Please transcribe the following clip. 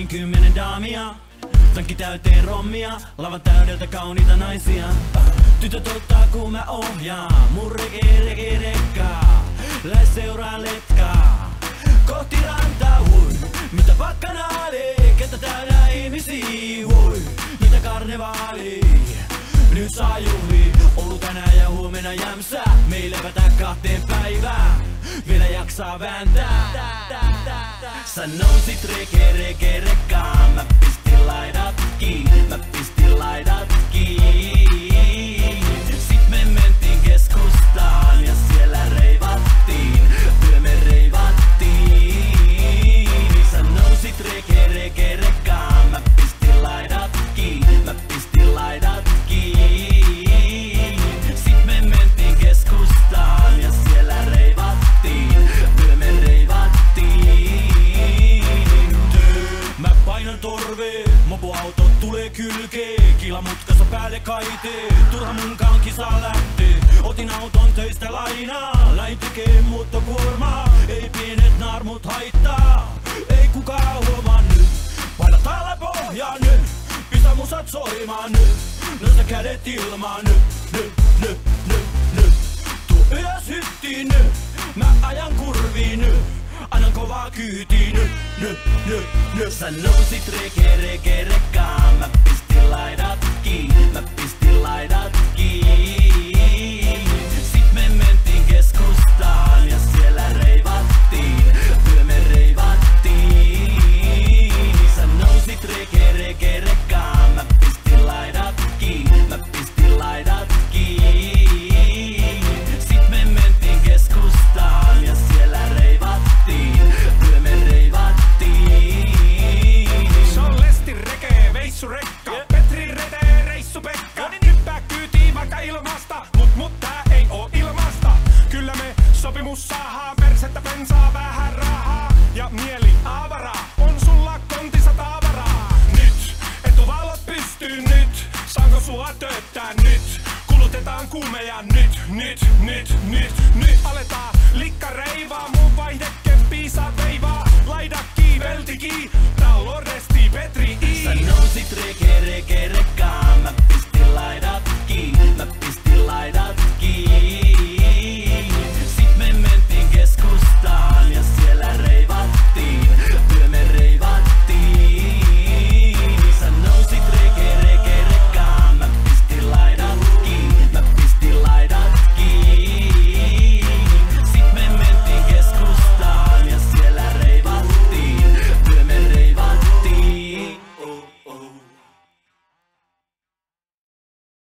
10 daamia, tankki täyteen rommia, lavan täydeltä kauniita naisia. Tytöt ottaa kun mä ohjaan, mun rekkaa, lähes seuraa letkaa. Kohti rantaa, hui, mitä bakkanaali, kentä täynnä ihmisiä, hui, mitä karnevaali. Nyt saa juhli, ollut tänään ja huomenna jämsä. Me ei levätä 2 päivään, vielä jaksaa vääntää. Sä nousit rekkaan, mä pistin laidat kiinni. Sit me mentiin keskustaan ja siellä reivattiin, työ me reivattiin. Sä nousit rekkaan, mä pistin laidat kiinni. Sit me mentiin keskustaan ja siellä reivattiin, työ me reivattiin. Mä painan torveen, mopoauto tulee kylkeen, kilamutkassa päälle kaitee, turha munkaan kisaa lähtee. Otin auton töistä lainaa, lähin tekee muuttokuormaa, ei pienet naarmut haittaa, ei kukaan huomaa nyt. Paina täällä pohjaa nyt, pistä musat soimaan nyt, nosta kädet ilmaan nyt. Tuu ylös hyttiin nyt, mä ajan kurviin nyt, annan kovaa kyytiin nyt. Sä nousit rekkaan, mä pistin laidat kiinni. Sit me mentiin keskustaan ja siellä reivattiin, työ me reivattiin. Sä nousit rekkaan, mä pistin laidat kiinni. Sit me mentiin keskustaan ja siellä reivattiin, työ me reivattiin. Se on Lesti Reke, veissurekka, Petri Rete, reissupekka. Hyppää kyytiin vaikka ilmasta, mut tää ei oo ilmasta. Kyllä me sopimus saadaan, persettä bensaa, vähän rahaa ja mieli avaraa. On sulla kontissa tavaraa. Nyt etuvalot pystyy nyt, saanko sua tööttää nyt? Kulutetaan kuumeja nyt. Aletaan likka reivaa,